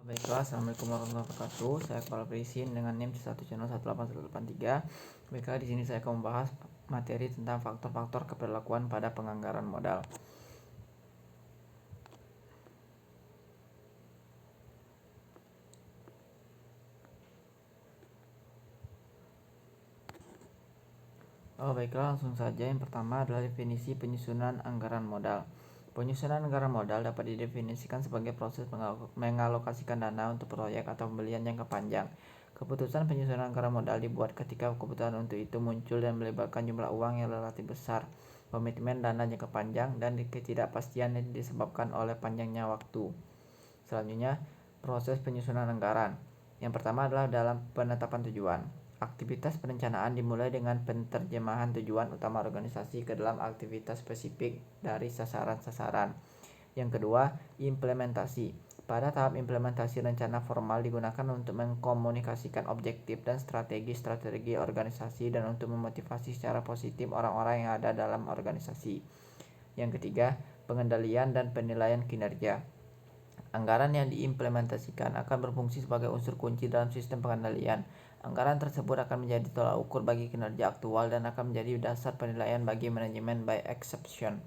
Baiklah, Assalamualaikum warahmatullahi wabarakatuh. Saya Kepala Perisin dengan NIM 1018183. Baiklah, di sini saya akan membahas materi tentang faktor-faktor keberlakuan pada penganggaran modal. Baiklah, langsung saja. Yang pertama adalah definisi penyusunan anggaran modal. Penyusunan anggaran modal dapat didefinisikan sebagai proses mengalokasikan dana untuk proyek atau pembelian jangka panjang. Keputusan penyusunan anggaran modal dibuat ketika kebutuhan untuk itu muncul dan melibatkan jumlah uang yang relatif besar, komitmen dana jangka panjang, dan ketidakpastian yang disebabkan oleh panjangnya waktu. Selanjutnya, proses penyusunan anggaran. Yang pertama adalah dalam penetapan tujuan. Aktivitas perencanaan dimulai dengan penerjemahan tujuan utama organisasi ke dalam aktivitas spesifik dari sasaran-sasaran. Yang kedua, implementasi. Pada tahap implementasi, rencana formal digunakan untuk mengkomunikasikan objektif dan strategi-strategi organisasi dan untuk memotivasi secara positif orang-orang yang ada dalam organisasi. Yang ketiga, pengendalian dan penilaian kinerja. Anggaran yang diimplementasikan akan berfungsi sebagai unsur kunci dalam sistem pengendalian. Anggaran tersebut akan menjadi tolak ukur bagi kinerja aktual dan akan menjadi dasar penilaian bagi manajemen by exception.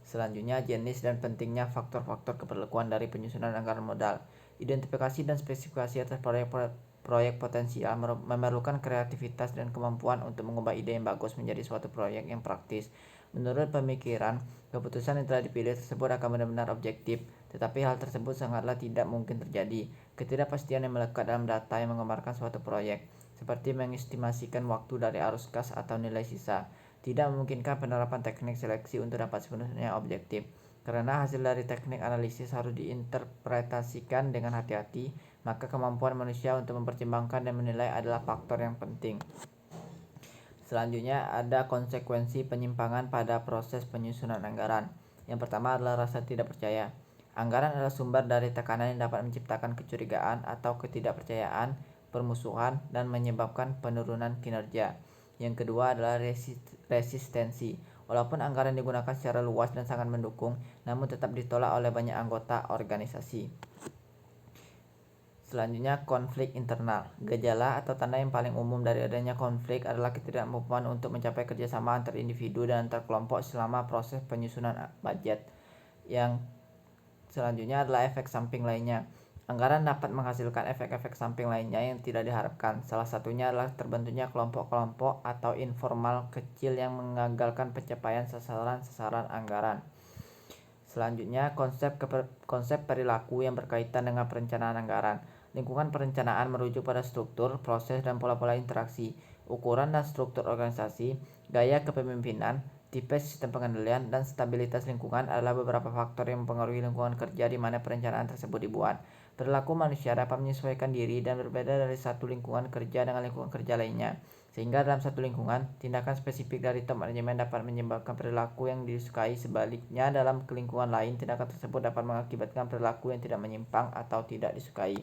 Selanjutnya, jenis dan pentingnya faktor-faktor keberlakuan dari penyusunan anggaran modal. Identifikasi dan spesifikasi atas proyek potensial memerlukan kreativitas dan kemampuan untuk mengubah ide yang bagus menjadi suatu proyek yang praktis. Menurut pemikiran, keputusan yang telah dipilih tersebut akan benar-benar objektif, tetapi hal tersebut sangatlah tidak mungkin terjadi. Ketidakpastian yang melekat dalam data yang menggambarkan suatu proyek, seperti mengestimasikan waktu dari arus kas atau nilai sisa, tidak memungkinkan penerapan teknik seleksi untuk dapat sepenuhnya objektif. Karena hasil dari teknik analisis harus diinterpretasikan dengan hati-hati, maka kemampuan manusia untuk mempertimbangkan dan menilai adalah faktor yang penting. Selanjutnya ada konsekuensi penyimpangan pada proses penyusunan anggaran. Yang pertama adalah rasa tidak percaya. Anggaran adalah sumber dari tekanan yang dapat menciptakan kecurigaan atau ketidakpercayaan, permusuhan, dan menyebabkan penurunan kinerja. Yang kedua adalah resistensi. Walaupun anggaran digunakan secara luas dan sangat mendukung, namun tetap ditolak oleh banyak anggota organisasi. Selanjutnya, konflik internal. Gejala atau tanda yang paling umum dari adanya konflik adalah ketidakmampuan untuk mencapai kerjasama antar individu dan antar kelompok selama proses penyusunan budget. Yang selanjutnya adalah efek samping lainnya. Anggaran dapat menghasilkan efek-efek samping lainnya yang tidak diharapkan. Salah satunya adalah terbentuknya kelompok-kelompok atau informal kecil yang mengagalkan pencapaian sasaran-sasaran anggaran. Selanjutnya, konsep perilaku yang berkaitan dengan perencanaan anggaran. Lingkungan perencanaan merujuk pada struktur, proses, dan pola-pola interaksi, ukuran dan struktur organisasi, gaya kepemimpinan, tipe sistem pengendalian, dan stabilitas lingkungan adalah beberapa faktor yang mempengaruhi lingkungan kerja di mana perencanaan tersebut dibuat. Perilaku manusia dapat menyesuaikan diri dan berbeda dari satu lingkungan kerja dengan lingkungan kerja lainnya. Sehingga dalam satu lingkungan, tindakan spesifik dari top manajemen dapat menyebabkan perilaku yang disukai. Sebaliknya, dalam lingkungan lain, tindakan tersebut dapat mengakibatkan perilaku yang tidak menyimpang atau tidak disukai.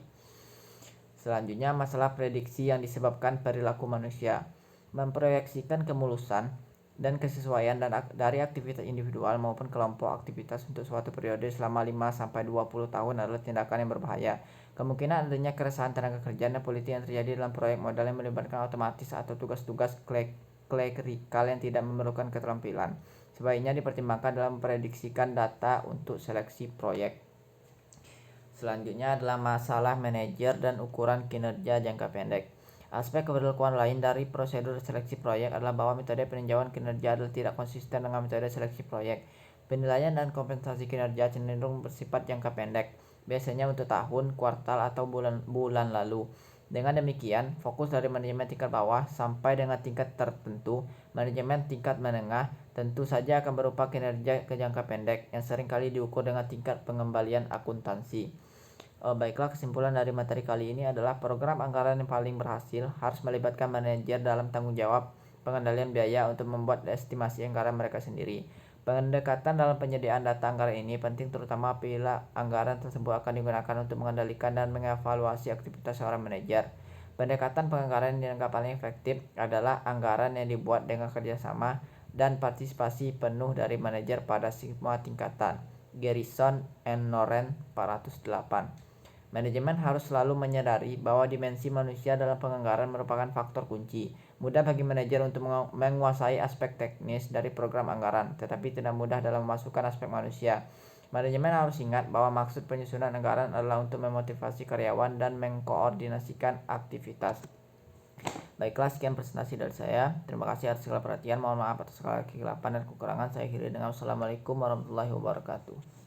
Selanjutnya, masalah prediksi yang disebabkan perilaku manusia. Memproyeksikan kemulusan dan kesesuaian dari aktivitas individual maupun kelompok aktivitas untuk suatu periode selama 5-20 tahun adalah tindakan yang berbahaya. Kemungkinan adanya keresahan tenaga kerja dan politik yang terjadi dalam proyek modal yang melibatkan otomatis atau tugas-tugas klerikal yang tidak memerlukan keterampilan. Sebaiknya dipertimbangkan dalam memprediksikan data untuk seleksi proyek. Selanjutnya adalah masalah manajer dan ukuran kinerja jangka pendek. Aspek keberlakuan lain dari prosedur seleksi proyek adalah bahwa metode peninjauan kinerja adalah tidak konsisten dengan metode seleksi proyek. Penilaian dan kompensasi kinerja cenderung bersifat jangka pendek, biasanya untuk tahun, kuartal, atau bulan lalu. Dengan demikian, fokus dari manajemen tingkat bawah sampai dengan tingkat tertentu, manajemen tingkat menengah tentu saja akan berupa kinerja ke jangka pendek yang seringkali diukur dengan tingkat pengembalian akuntansi. Baiklah, kesimpulan dari materi kali ini adalah program anggaran yang paling berhasil harus melibatkan manajer dalam tanggung jawab pengendalian biaya untuk membuat estimasi anggaran mereka sendiri. Pendekatan dalam penyediaan data anggaran ini penting terutama apabila anggaran tersebut akan digunakan untuk mengendalikan dan mengevaluasi aktivitas seorang manajer. Pendekatan penganggaran yang paling efektif adalah anggaran yang dibuat dengan kerjasama dan partisipasi penuh dari manajer pada semua tingkatan. Garrison and Noren 408. Manajemen harus selalu menyadari bahwa dimensi manusia dalam penganggaran merupakan faktor kunci. Mudah bagi manajer untuk menguasai aspek teknis dari program anggaran, tetapi tidak mudah dalam memasukkan aspek manusia. Manajemen harus ingat bahwa maksud penyusunan anggaran adalah untuk memotivasi karyawan dan mengkoordinasikan aktivitas. Baiklah, sekian presentasi dari saya. Terima kasih atas segala perhatian. Mohon maaf atas segala kegelapan dan kekurangan. Saya akhiri dengan wassalamualaikum warahmatullahi wabarakatuh.